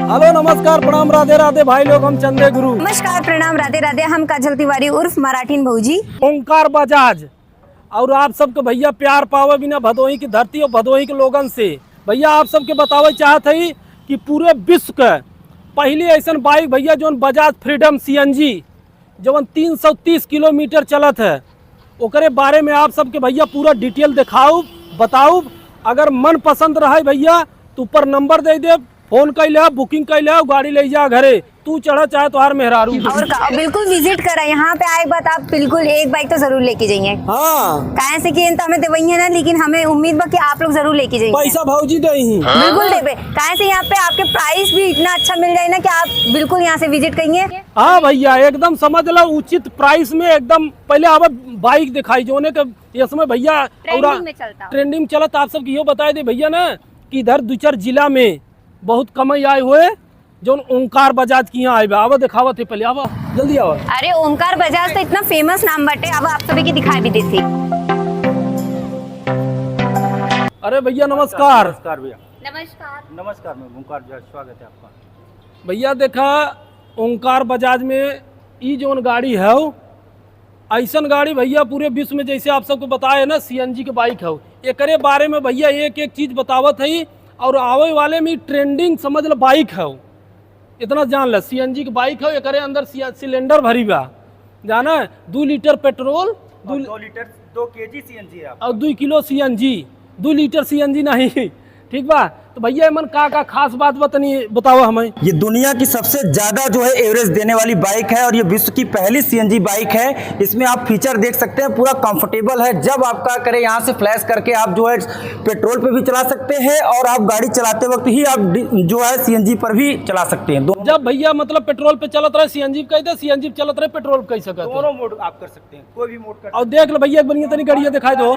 Hello नमस्कार प्रणाम राधे राधे भाई लोग, हम चंदे गुरु। नमस्कार प्रणाम राधे राधे, हम काजल तिवारी उर्फ मराठीन भौजी। ओंकार बजाज और आप सबके भैया प्यार पावे बिना भदोही की धरती और भदोही के लोगन से भैया आप सबके बतावे चाहत है कि पूरे विश्व के पहले ऐसा बाइक भैया जो बजाज फ्रीडम CNG जो 330 किलोमीटर चलत है, ओकरे बारे में आप सबके भैया पूरा डिटेल दिखाऊ बताऊ। अगर मन पसंद रहे भैया तो ऊपर नंबर दे दे, फोन कर ले, बुकिंग कर ले, गाड़ी ले जा घरे, तू चढ़ा चाहे तो मेहरारू। और बिल्कुल विजिट करा, यहाँ पे आए बात आप बिल्कुल एक बाइक तो जरूर लेके जाइए। हाँ कहे से कि हमें तो वही है ना, लेकिन हमें उम्मीद बा कि आप लोग जरूर लेके जाइए। पैसा भौजी दे ही बिल्कुल देवे, कहे से यहाँ पे आपके प्राइस भी इतना अच्छा मिल जाए ना कि आप बिल्कुल यहाँ से विजिट करिए। हाँ भैया एकदम समझ लो उचित प्राइस में एकदम। पहले आप बाइक दिखाई जो ने इसमें भैया ट्रेंडिंग चलत, आप सबकी यो बताए दे भैया ना कि इधर दूसर जिला में बहुत कमाई आए हुए जो ओंकार बजाज की यहाँ आए आवा दिखावा थे। पहले आवा जल्दी आवा। अरे ओंकार बजाज तो इतना फेमस नाम बटे, अब आप सभी की दिखाई भी देती। अरे भैया नमस्कार। नमस्कार भैया। नमस्कार नमस्कार, मैं ओंकार बजाज, स्वागत है आपका। भैया देखा ओंकार बजाज में ई जोन गाड़ी है ऐसा गाड़ी भैया पूरे विश्व में जैसे आप सबको बताए ना CNG के बाइक है, एकरे बारे में भैया एक एक चीज बतावत है। और आवे वाले में ट्रेंडिंग समझ लो बाइक है, इतना जान ल CNG की बाइक है। एकरे अंदर सिलेंडर भरी बा, जाना 2 litre petrol 2 litre 2 kg CNG है और 2 किलो CNG, 2 लीटर CNG नहीं, ठीक बा। तो भैया मन का खास बात बताओ हमें। ये दुनिया की सबसे ज्यादा जो है एवरेज देने वाली बाइक है और ये विश्व की पहली CNG बाइक है। इसमें आप फीचर देख सकते हैं, पूरा कंफर्टेबल है। जब आपका करे यहाँ से फ्लैश करके आप जो है पेट्रोल पे भी चला सकते हैं और आप गाड़ी चलाते वक्त ही आप जो है CNG पर भी चला सकते हैं। जब भैया मतलब पेट्रोल पे चलत रहे CNG कह दे, CNG पे चलत रहे पेट्रोल कह सकते, दोनों मोड आप कर सकते हैं, कोई भी मोड कर। और देख लो भैया एक बढ़िया तनी गाड़ियाँ दिखाई दो।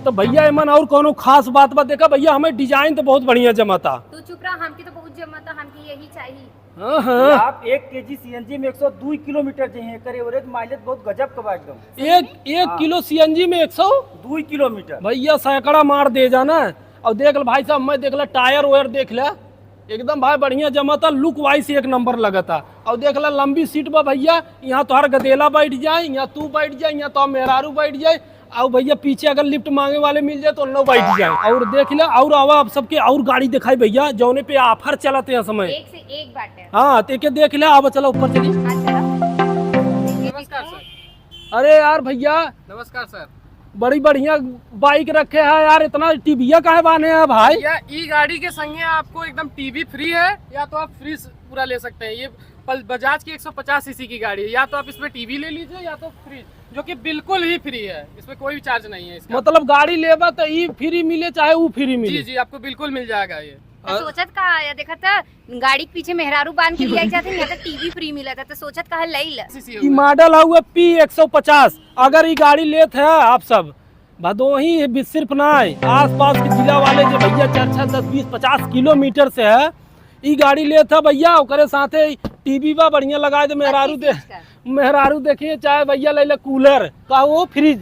तो भैया एमन और कोनो खास बात देखा भैया, हमें डिजाइन तो बहुत बढ़िया जमा था। तू चुप रहा, हमकी तो बहुत जमा था, हमकी यही चाहिए। हाँ आप 1 kg CNG में 102 किलोमीटर चाहिए करे, एवरेज माइलेज बहुत गजब का बा एकदम। एक किलो CNG में 102 किलोमीटर भैया सैकड़ा मार दे जाना। और देख लो भाई साहब, मैं देख ला टायर वायर देख ला एकदम भाई बढ़िया जमा था, लुक वाइज एक नंबर लगा था। और देख ला लंबी सीट बा भैया, यहाँ तो हर गदेला बैठ जाए, यहाँ तू बैठ जाए, यहाँ तो मेहरारू बैठ जाए, और भैया पीछे अगर लिफ्ट मांगे वाले मिल जाए तो नो बैठ जाए। और देख ले और आवा आप सबके और गाड़ी दिखाई भैया जौने पे ऑफर चलाते हैं समय एक से एक बात है। हाँ ते देख ले, आवा चलो ऊपर चली। नमस्कार सर। अरे यार भैया नमस्कार सर। बड़ी बढ़िया बाइक रखे है यार, इतना टीवीया काहे बाने हैं भाई? या ई गाड़ी के संगे आपको एकदम टीवी फ्री है, या तो आप फ्री पूरा ले सकते हैं। ये बजाज की 150 सीसी की गाड़ी है, या तो आप इसमें टीवी ले लीजिए या तो फ्री, जो कि बिल्कुल ही फ्री है, इसमें कोई भी चार्ज नहीं है इसका। मतलब गाड़ी लेबा तो ई फ्री मिले चाहे वो फ्री मिले? जी जी, आपको बिल्कुल मिल जाएगा ये। सोचत कहा या देखा था गाड़ी के पीछे मेहरारू बांध के लिया जाते हैं, यहाँ तो टीवी फ्री मिला था, तो सोचत कहा लई ला। ई मॉडल हुआ P150। अगर ये गाड़ी लेते हैं आप सब भदोही सिर्फ ना आस पास के जिला वाले जो भैया 4 10 20 50 किलोमीटर से है, ई गाड़ी लेते भैया ओकरे साथे टीवी बा बढ़िया लगाए दे, मेहरारू देखिए, चाहे भैया ले ले कूलर का वो फ्रिज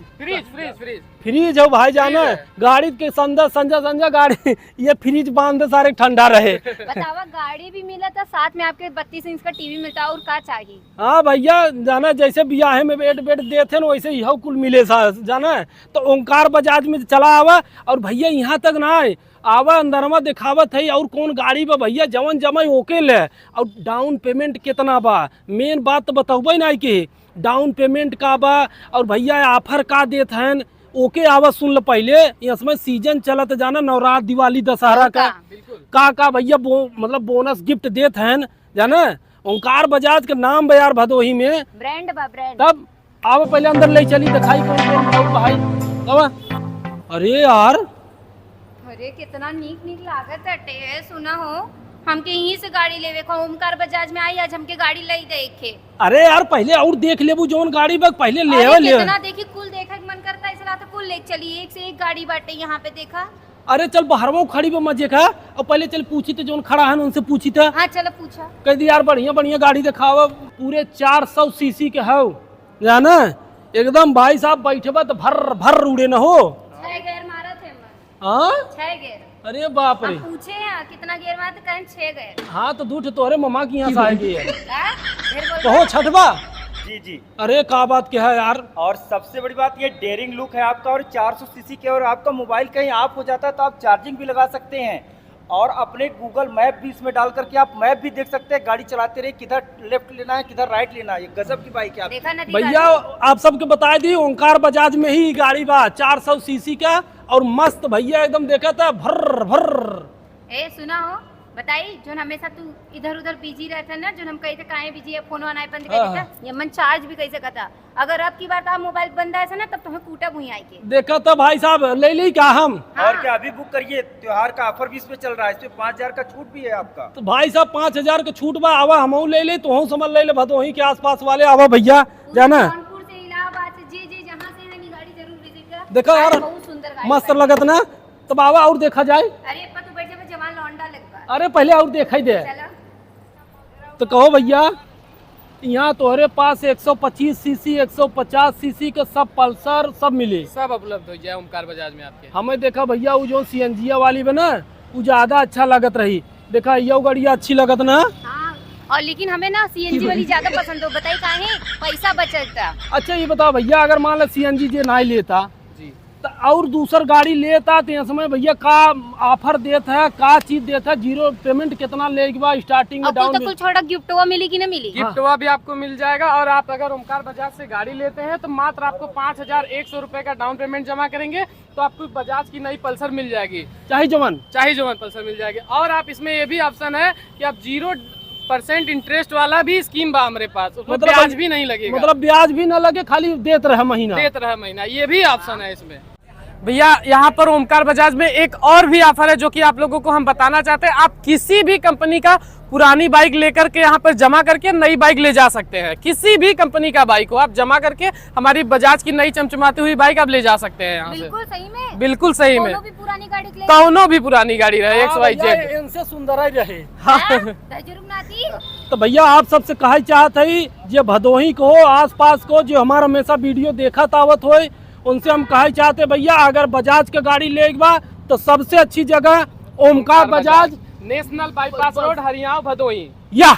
फ्रिज हो भाई जाना गाड़ी के संजा गाड़ी ये फ्रिज बांध दे सारे ठंडा रहे। बतावा गाड़ी भी मिला था, साथ में आपके 32 इंच का टीवी मिलता और क्या चाहिए। हाँ भैया जाना जैसे ब्याह में बेड देते ना वैसे यह कुल मिले जाना। तो ओंकार बजाज में चला आवा और भैया यहाँ तक ना आवा अंदरमा दिखावत है और कौन गाड़ी बा भैया जवन जमा ओके ले। और डाउन पेमेंट कितना बा, मेन बात तो बताऊबे ना कि डाउन पेमेंट का बा और भैया ऑफर का देत हैं ओके आवा सुन लो पहले। इसमें सीजन चलत जाना, नवरात्र दिवाली दशहरा का भैया मतलब बोनस गिफ्ट देत हैं जाना। ओंकार बजाज का नाम बा यार भदोही में, ब्रांड बा ब्रांड। तब आवा पहले अंदर ले चली दिखाई कौन भाई। अरे यार अरे कितना नीक लागत है, सुना हो हमके यहीं से गाड़ी लेवे को ओमकार बजाज में आई, आज हमके गाड़ी ले देखे। अरे यार पहले और देख लेबू जोन गाड़ी बग पहले ले कितना देखी, कुल देखा मन करता है, इसलिए तो कुल ले चली, एक से एक गाड़ी बाटे यहाँ पे देखा। अरे चल बाहरवा खड़ी बा मजे का, और पहले चल पूछी थे जोन खड़ा है उनसे पूछी था। हाँ चलो पूछा, कह दी यार बढ़िया बढ़िया गाड़ी दिखावा, पूरे 400 सीसी के है जाना, एकदम भाई साहब बैठे बा तो भर भर उड़े न हो। गैर मारा थे हाँ 6 गेयर। अरे बाप रे। हम पूछे हैं कितना गेयर में, तो कहें 6 गेयर। हाँ तो दूठ तोरे ममा की यहाँ से आएगी है। ढेर बोल कहो छठवा। जी जी। अरे क्या बात क्या है यार। और सबसे बड़ी बात ये डेयरिंग लुक है आपका, और 400 सीसी के, और आपका मोबाइल कहीं ऑफ हो जाता है तो आप चार्जिंग भी लगा सकते हैं, और अपने गूगल मैप भी इसमें डाल करके आप मैप भी देख सकते हैं, गाड़ी चलाते रहे किधर लेफ्ट लेना है किधर राइट लेना है। ये गजब की बाइक है आपकी। देखा नदी भैया आप सबके बता दी ओंकार बजाज में ही गाड़ी बा 400 सीसी का, और मस्त भैया एकदम देखा था भर भर। ए सुना हो, बताई जो हमेशा तू इधर उधर बिजी रहता ना, जो हम कहे थे काहे बिजी है, फोन वाना बंद कर देता, ये मन चार्ज भी कैसे करता। अगर अब की बात आप मोबाइल बंद है ना, तब तुम्हें कूटा भूई आई के। देखा था भाई साहब, ले ली क्या हम। और क्या अभी बुक करिए, त्योहार का ऑफर भी इसमें चल रहा है, इसमें 5000 का छूट भी है आपका। तो भाई साहब 5000 का छूट बा, आवा हम ले ले तो समझ ले ले भदोही के आसपास वाले आवा भैया जाना। कानपुर से इलाहाबाद से जी जहाँ से है गाड़ी जरूर विजिट कर। देखा यार बहुत सुंदर गाड़ी मस्त लगत ना, तब आवा और देखा जाए। अरे पर तू बैठ जा, जवान लौंडा लगता। अरे पहले और देखा ही दे। चलो तो कहो भैया यहाँ तोहरे पास 125 सीसी 150 सीसी के सब पल्सर सब मिले, सब उपलब्ध हो जाए ओमकार बजाज में आपके। हमें देखा भैया वो जो सीएनजी वाली बना वो ज्यादा अच्छा लगत रही। देखा ये गाड़िया अच्छी लगत ना। हाँ, और लेकिन हमें ना सीएनजी वाली ज्यादा पसंद हो। बताई काहे? पैसा बचता। अच्छा ये बताओ भैया, अगर मान लो सीएनजी जे नहीं लेता जी। तो और दूसर गाड़ी लेता तो यहाँ समय भैया का ऑफर देता है, का चीज देता है, जीरो पेमेंट कितना लेगा स्टार्टिंग में अब डाउन। तो कुछ छोटा गिफ्टवा मिली कि ना मिली? गिफ्टवा भी आपको मिल जाएगा, और आप अगर ओमकार बजाज से गाड़ी लेते हैं तो मात्र आपको 5100 रुपए का डाउन पेमेंट जमा करेंगे तो आपको बजाज की नई पल्सर मिल जाएगी, चाहे जवान चाहे जवान पल्सर मिल जाएगी। और आप इसमें ये भी ऑप्शन है कि आप 0% इंटरेस्ट वाला भी स्कीम बा हमारे पास, उसमें मतलब ब्याज भी नहीं लगेगा, मतलब ब्याज भी ना लगे, खाली देते रहे महीना। देते रहे महीना, ये भी ऑप्शन है इसमें। भैया यहाँ पर ओमकार बजाज में एक और भी ऑफर है जो कि आप लोगों को हम बताना चाहते हैं। आप किसी भी कंपनी का पुरानी बाइक लेकर के यहाँ पर जमा करके नई बाइक ले जा सकते हैं। किसी भी कंपनी का बाइक हो आप जमा करके हमारी बजाज की नई चमचमाती हुई बाइक आप ले जा सकते हैं यहाँ से। बिल्कुल सही में, बिल्कुल सही में, दोनों भी पुरानी गाड़ी के लिए। कौनो भी पुरानी गाड़ी रहे हाँ XYZ। भैया, इनसे सुंदर ही रहे। तजुर्ब ना थी। तो भैया आप सबसे कहा चाहत है जो भदोही को आसपास को जो हमारा हमेशा वीडियो देखा तावत हो, उनसे हम कहा चाहते भैया अगर बजाज के गाड़ी लेगा तो सबसे अच्छी जगह Omkar Bajaj, national bypass road, Haryana, Bhadohi. या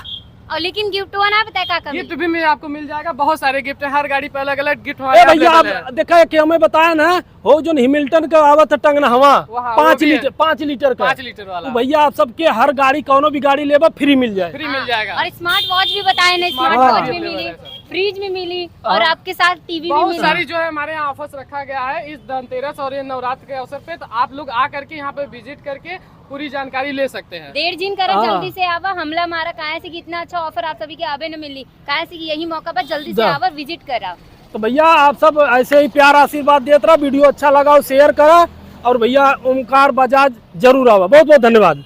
और लेकिन गिफ्टवा ना बताए का गिफ्ट भी में आपको मिल जाएगा, बहुत सारे गिफ्ट है, हर गाड़ी पे अलग अलग गिफ्ट भैया आप देखा कि हमें बताया ना हो जो हिमिल्टन का आवत है टंगना हवा वहाँ, 5 वो भी है। लीटर 5 लीटर का 5 लीटर वाला, तो भैया आप सबके हर गाड़ी कौनो भी गाड़ी लेबा फ्री मिल जाए। फ्री मिल जाएगा। और स्मार्ट वॉच भी बताए ना, स्मार्ट हाँ। वॉच भी मिली, फ्रिज भी मिली, और आपके साथ टीवी भी बहुत मिली। सारी जो है हमारे यहाँ ऑफर्स रखा गया है इस धनतेरस और ये नवरात्र के अवसर पे, तो आप लोग आ करके यहाँ पे विजिट करके पूरी जानकारी ले सकते हैं। देर जिन करा, हाँ। जल्दी से आवा, हमला मारा काहे से कि इतना अच्छा ऑफर आप सभी के आवे न मिली, काहे से कि यही मौका पर जल्दी से जा। आवा, विजिट करा। तो भैया आप सब ऐसे ही प्यार आशीर्वाद देते रहा, वीडियो अच्छा लगा शेयर करा, और भैया ओमकार बजाज जरूर आवा। बहुत बहुत धन्यवाद।